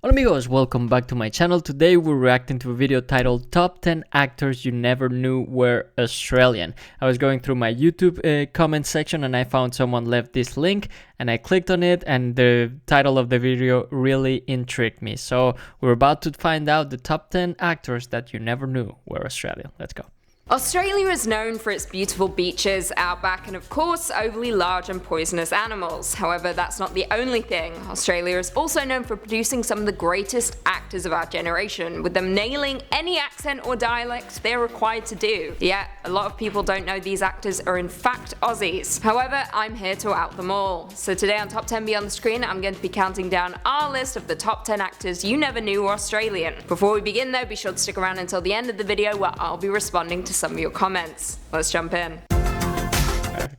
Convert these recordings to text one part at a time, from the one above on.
Hola amigos, welcome back to my channel. Today we're reacting to a video titled Top 10 Actors You Never Knew Were Australian. I was going through my YouTube comment section and I found someone left this link and I clicked on it and the title of the video really intrigued me. So we're about to find out the top 10 actors that you never knew were Australian. Let's go. Australia is known for its beautiful beaches, outback, and of course, overly large and poisonous animals. However, that's not the only thing. Australia is also known for producing some of the greatest actors of our generation, with them nailing any accent or dialect they're required to do. Yet, a lot of people don't know these actors are in fact Aussies. However, I'm here to out them all. So today on Top 10 Beyond the Screen, I'm going to be counting down our list of the top 10 actors you never knew were Australian. Before we begin though, be sure to stick around until the end of the video where I'll be responding to some of your comments. Let's jump in.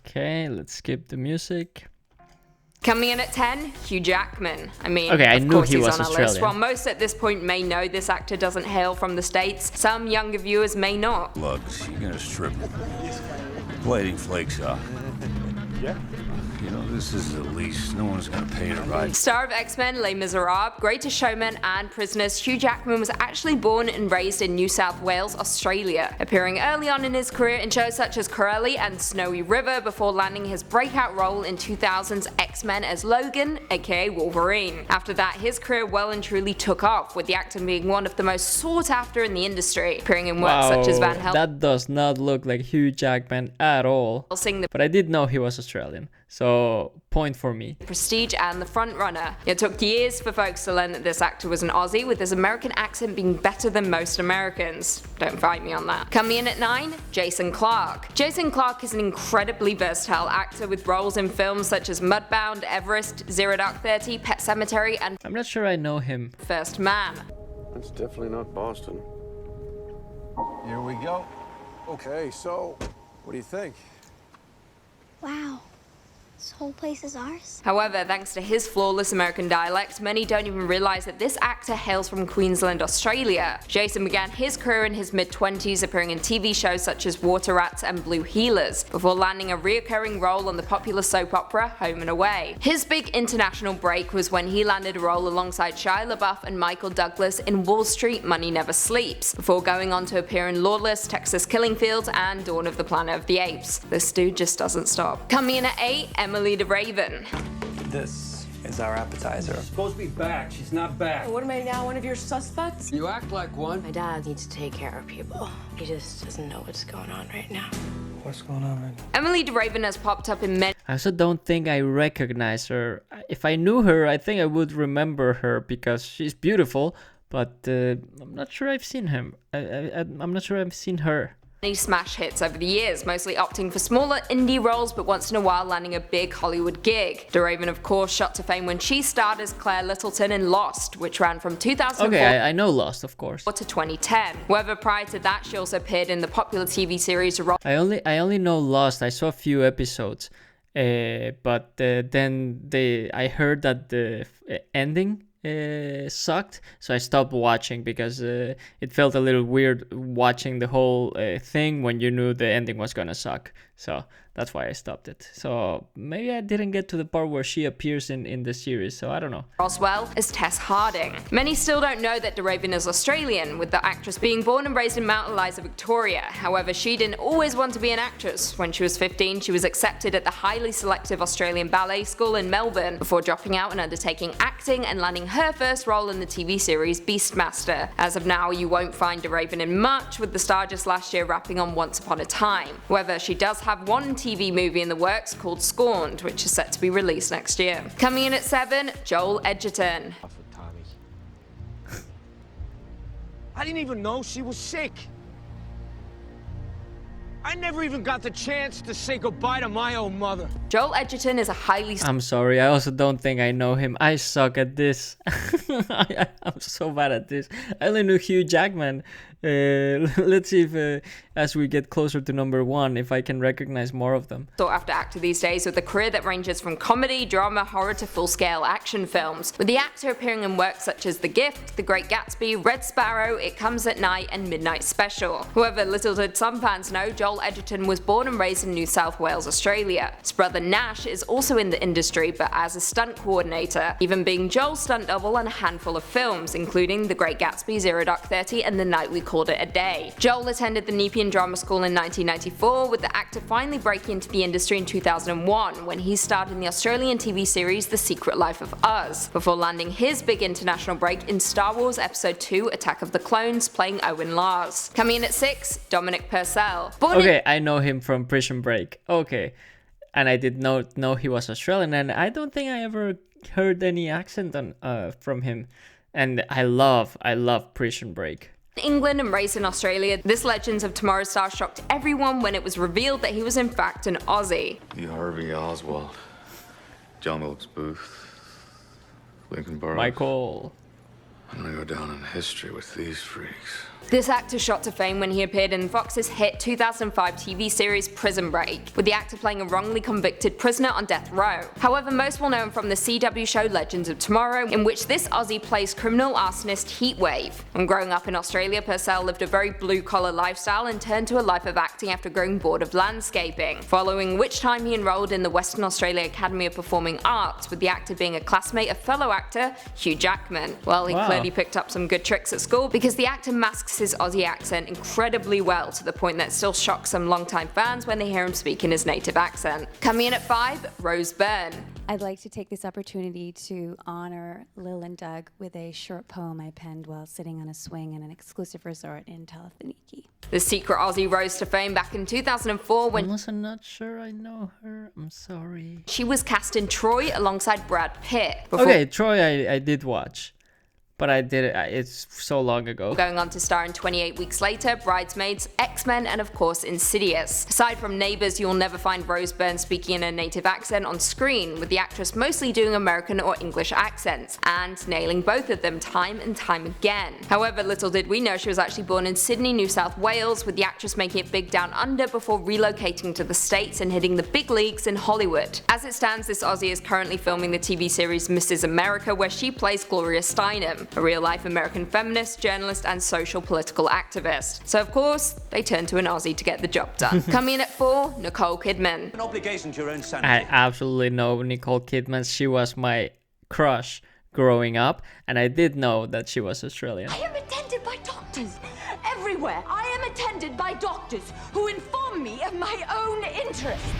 Okay, let's skip the music. Coming in at 10, Hugh Jackman. I mean, okay, I of knew course he he's was on our Australian. list. While most at this point may know this actor doesn't hail from the States, some younger viewers may not. Lugs, you're gonna strip plating flakes off. Yeah. You know, this is the least. No one's gonna pay to ride. Star of X-Men, Les Miserables, Greatest Showman, and Prisoners, Hugh Jackman was actually born and raised in New South Wales, Australia, appearing early on in his career in shows such as Corelli and Snowy River before landing his breakout role in 2000's X-Men as Logan, aka Wolverine. After that, his career well and truly took off, with the actor being one of the most sought after in the industry, appearing in works such as Van Helsing. That does not look like Hugh Jackman at all. But I did know he was Australian, so point for me. Prestige and The Front Runner. It took years for folks to learn that this actor was an Aussie, with his American accent being better than most Americans. Don't fight me on that. Coming in at 9, Jason Clarke. Jason Clarke is an incredibly versatile actor with roles in films such as Mudbound, Everest, Zero Dark 30, Pet Sematary, and I'm not sure I know him. First Man. That's definitely not Boston. Here we go. Okay, so what do you think? Wow. This whole place is ours? However, thanks to his flawless American dialect, many don't even realize that this actor hails from Queensland, Australia. Jason began his career in his mid-20s, appearing in TV shows such as Water Rats and Blue Heelers, before landing a reoccurring role on the popular soap opera Home and Away. His big international break was when he landed a role alongside Shia LaBeouf and Michael Douglas in Wall Street Money Never Sleeps, before going on to appear in Lawless, Texas Killing Fields, and Dawn of the Planet of the Apes. This dude just doesn't stop. Coming in at 8, Emily de Raven. This is our appetizer. She's supposed to be back. She's not back. What am I now, one of your suspects? You act like one. My dad needs to take care of people. He just doesn't know what's going on right now. What's going on right now? Emily de Raven has popped up in many I also don't think I recognize her. If I knew her, I think I would remember her because she's beautiful, but I'm not sure I've seen him. I'm not sure I've seen her. smash hits over the years, mostly opting for smaller indie roles but once in a while landing a big Hollywood gig. De Raven of course shot to fame when she starred as Claire Littleton in Lost, which ran from 2004 okay, I know Lost, of course, to 2010. However, prior to that she also appeared in the popular TV series I only know Lost. I saw a few episodes, but then I heard that the ending sucked, so I stopped watching because it felt a little weird watching the whole thing when you knew the ending was gonna suck. So that's why I stopped it. So maybe I didn't get to the part where she appears in the series, so I don't know. Roswell as Tess Harding. Many still don't know that de Raven is Australian, with the actress being born and raised in Mount Eliza, Victoria. However, she didn't always want to be an actress. When she was 15, she was accepted at the highly selective Australian Ballet School in Melbourne, before dropping out and undertaking acting and landing her first role in the TV series Beastmaster. As of now, you won't find de Raven in much, with the star just last year wrapping on Once Upon a Time. However, she does have one TV movie in the works called Scorned, which is set to be released next year. Coming in at 7, Joel Edgerton. I didn't even know she was sick. I never even got the chance to say goodbye to my own mother. Joel Edgerton is a highly I'm sorry, I also don't think I know him. I suck at this. I'm so bad at this. I only knew Hugh Jackman. Let's see if, as we get closer to number 1, if I can recognize more of them. Sought after actor these days with a career that ranges from comedy, drama, horror to full-scale action films, with the actor appearing in works such as The Gift, The Great Gatsby, Red Sparrow, It Comes at Night, and Midnight Special. However, little did some fans know, Joel Edgerton was born and raised in New South Wales, Australia. His brother Nash is also in the industry, but as a stunt coordinator, even being Joel's stunt double on a handful of films, including The Great Gatsby, Zero Dark 30, and The Night We Called It a Day. Joel attended the Nepean Drama School in 1994, with the actor finally breaking into the industry in 2001 when he starred in the Australian TV series The Secret Life of Us, before landing his big international break in Star Wars Episode 2 Attack of the Clones, playing Owen Lars. Coming in at 6, Dominic Purcell. Okay, I know him from Prison Break. Okay. And I did not know he was Australian, and I don't think I ever heard any accent from him. And I love Prison Break. England and raised in Australia, this Legends of Tomorrow star shocked everyone when it was revealed that he was in fact an Aussie. Lee Harvey Oswald, John Wilkes Booth, Lincoln Burrows. Michael. I'm gonna go down in history with these freaks. This actor shot to fame when he appeared in Fox's hit 2005 TV series Prison Break, with the actor playing a wrongly convicted prisoner on death row. However, most will know him from the CW show Legends of Tomorrow, in which this Aussie plays criminal arsonist Heatwave. And growing up in Australia, Purcell lived a very blue-collar lifestyle and turned to a life of acting after growing bored of landscaping, following which time he enrolled in the Western Australia Academy of Performing Arts, with the actor being a classmate of fellow actor Hugh Jackman. Well, he clearly picked up some good tricks at school, because the actor masks his Aussie accent incredibly well, to the point that it still shocks some longtime fans when they hear him speak in his native accent. Coming in at 5, Rose Byrne. I'd like to take this opportunity to honor Lil and Doug with a short poem I penned while sitting on a swing in an exclusive resort in Talafaniki. The secret Aussie rose to fame back in 2004 when I'm not sure I know her. I'm sorry. She was cast in Troy alongside Brad Pitt. Okay, Troy I did watch. But I did it, it's so long ago. Going on to star in 28 Weeks Later, Bridesmaids, X-Men, and of course Insidious. Aside from Neighbours, you'll never find Rose Byrne speaking in a native accent on screen, with the actress mostly doing American or English accents, and nailing both of them time and time again. However, little did we know she was actually born in Sydney, New South Wales, with the actress making it big down under before relocating to the States and hitting the big leagues in Hollywood. As it stands, this Aussie is currently filming the TV series Mrs. America, where she plays Gloria Steinem, a real-life American feminist, journalist, and social political activist. So of course, they turned to an Aussie to get the job done. Coming in at 4, Nicole Kidman. An obligation to your own sanity. I absolutely know Nicole Kidman. She was my crush growing up, and I did know that she was Australian. I am attended by doctors everywhere. I am attended by doctors who inform me of my own interests.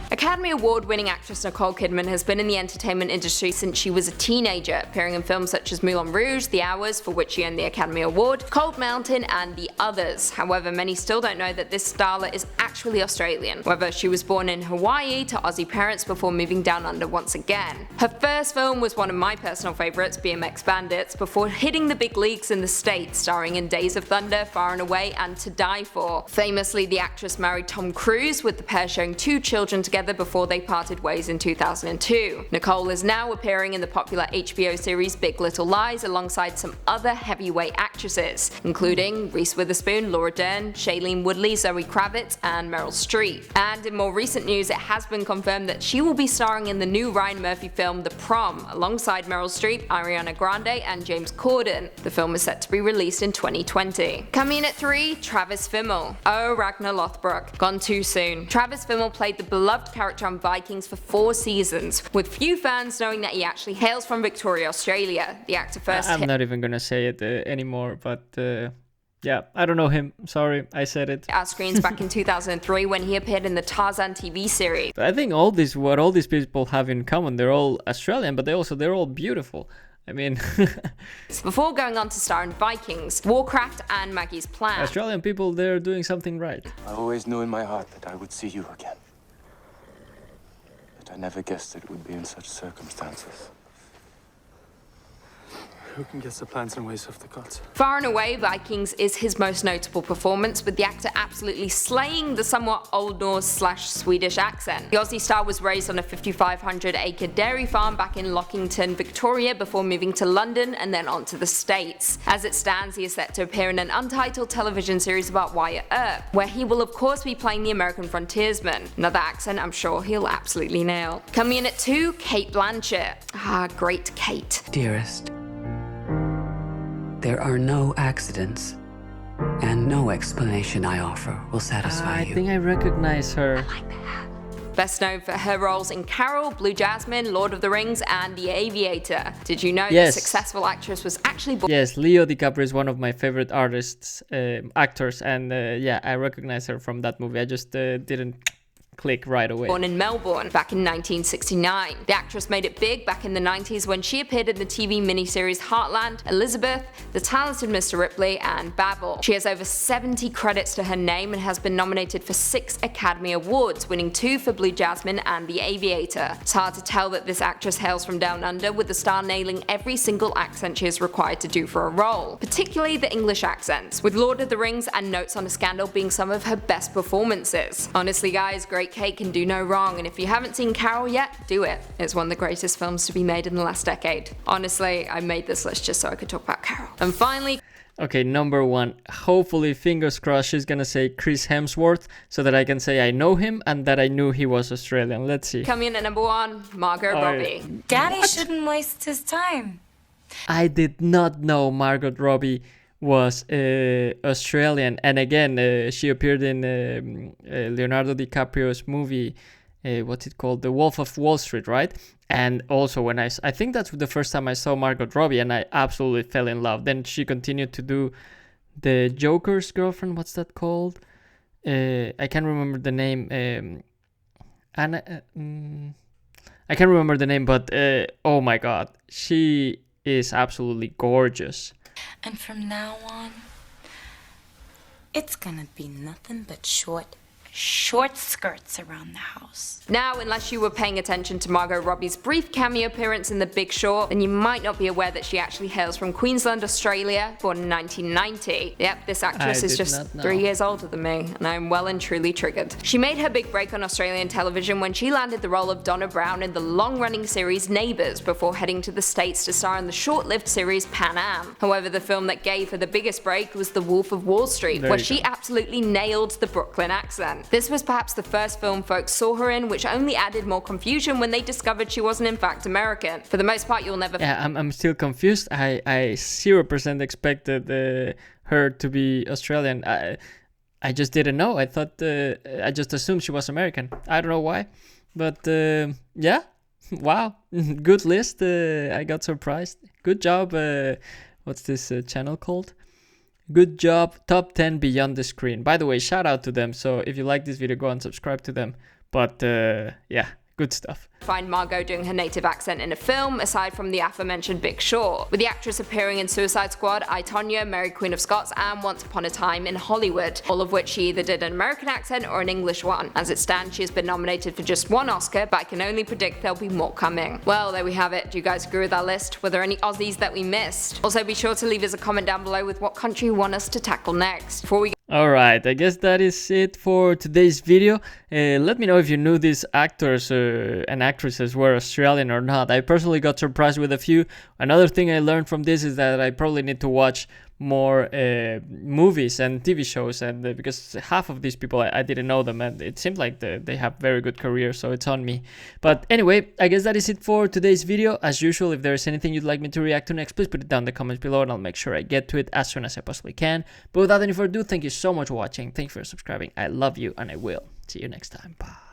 Academy Award-winning actress Nicole Kidman has been in the entertainment industry since she was a teenager, appearing in films such as Moulin Rouge, The Hours, for which she earned the Academy Award, Cold Mountain, and The Others. However, many still don't know that this starlet is actually Australian. However, she was born in Hawaii to Aussie parents before moving down under once again. Her first film was one of my personal favourites, BMX Bandits, before hitting the big leagues in the States, starring in Days of Thunder, Far and Away, and To Die For. Famously, the actress married Tom Cruise, with the pair sharing 2 children together before they parted ways in 2002. Nicole is now appearing in the popular HBO series Big Little Lies alongside some other heavyweight actresses, including Reese Witherspoon, Laura Dern, Shailene Woodley, Zoe Kravitz, and Meryl Streep. And in more recent news, it has been confirmed that she will be starring in the new Ryan Murphy film The Prom, alongside Meryl Streep, Ariana Grande, and James Corden. The film is set to be released in 2020. Coming in at 3, Travis Fimmel. Oh, Ragnar Lothbrok. Gone too soon. Travis Fimmel played the beloved character on Vikings for 4 seasons, with few fans knowing that he actually hails from Victoria, Australia. The actor first I'm not even gonna say it anymore, but yeah, I don't know him. Sorry, I said it. Our screens back in 2003 when he appeared in the Tarzan TV series. But I think what all these people have in common, they're all Australian, but they're all beautiful. I mean, before going on to star in Vikings, Warcraft, and Maggie's Plan. Australian people, they're doing something right. I always knew in my heart that I would see you again. But I never guessed that it would be in such circumstances. Who can guess the plans and ways of the gods? Far and away, Vikings is his most notable performance, with the actor absolutely slaying the somewhat Old Norse/Swedish accent. The Aussie star was raised on a 5,500-acre dairy farm back in Lockington, Victoria, before moving to London and then on to the States. As it stands, he is set to appear in an untitled television series about Wyatt Earp, where he will of course be playing the American frontiersman. Another accent I'm sure he'll absolutely nail. Coming in at 2, Cate Blanchett. Ah, great Kate. Dearest, there are no accidents, and no explanation I offer will satisfy you. I think I recognize her. Best known for her roles in Carol, Blue Jasmine, Lord of the Rings, and The Aviator. Did you know Yes. the successful actress was actually born? Yes, Leo DiCaprio is one of my favorite actors, and yeah, I recognize her from that movie. I just didn't click right away. Born in Melbourne back in 1969. The actress made it big back in the 90s when she appeared in the TV miniseries Heartland, Elizabeth, The Talented Mr. Ripley, and Babel. She has over 70 credits to her name and has been nominated for 6 Academy Awards, winning 2 for Blue Jasmine and The Aviator. It's hard to tell that this actress hails from down under, with the star nailing every single accent she is required to do for a role, particularly the English accents, with Lord of the Rings and Notes on a Scandal being some of her best performances. Honestly guys, great Kate can do no wrong, and if you haven't seen Carol yet, do it. It's one of the greatest films to be made in the last decade. Honestly, I made this list just so I could talk about Carol. And finally, okay, number 1. Hopefully, fingers crossed, she's gonna say Chris Hemsworth so that I can say I know him and that I knew he was Australian. Let's see. coming in at number 1, Margot Robbie. Daddy shouldn't waste his time. I did not know Margot Robbie was Australian, and again she appeared in Leonardo DiCaprio's movie, what's it called, The Wolf of Wall Street, right? And also when I think that's the first time I saw Margot Robbie, and I absolutely fell in love. Then she continued to do the Joker's girlfriend, what's that called? I can't remember the name. Anna, I can't remember the name, but oh my god, she is absolutely gorgeous. And from now on, it's gonna be nothing but short skirts around the house. Now, unless you were paying attention to Margot Robbie's brief cameo appearance in The Big Short, then you might not be aware that she actually hails from Queensland, Australia, born in 1990. Yep, this actress is just 3 years older than me, and I'm well and truly triggered. She made her big break on Australian television when she landed the role of Donna Brown in the long-running series Neighbours, before heading to the States to star in the short-lived series Pan Am. However, the film that gave her the biggest break was The Wolf of Wall Street, where she absolutely nailed the Brooklyn accent. This was perhaps the first film folks saw her in, which only added more confusion when they discovered she wasn't in fact American. For the most part, you'll never... Yeah, I'm still confused. I 0% expected her to be Australian. I just didn't know. I thought, I just assumed she was American. I don't know why. But yeah, wow. Good list. I got surprised. Good job. What's this channel called? Good job, Top 10 Beyond the Screen. By the way, shout out to them. So if you like this video, go and subscribe to them. But yeah, good stuff. Find Margot doing her native accent in a film, aside from the aforementioned Big Short, with the actress appearing in Suicide Squad, I, Tonya, Mary Queen of Scots, and Once Upon a Time in Hollywood, all of which she either did an American accent or an English one. As it stands, she has been nominated for just 1 Oscar, but I can only predict there'll be more coming. Well, there we have it. Do you guys agree with our list? Were there any Aussies that we missed? Also, be sure to leave us a comment down below with what country you want us to tackle next. Before we Alright, I guess that is it for today's video. Let me know if you knew these actors and actresses were Australian or not. I personally got surprised with a few. Another thing I learned from this is that I probably need to watch more movies and TV shows, and because half of these people I didn't know them, and it seemed like they have very good careers, so it's on me. But anyway, I guess that is it for today's video. As usual, if there is anything you'd like me to react to next, please put it down in the comments below and I'll make sure I get to it as soon as I possibly can. But without any further ado, thank you so much for watching. Thank you for subscribing. I love you, and I will see you next time. Bye.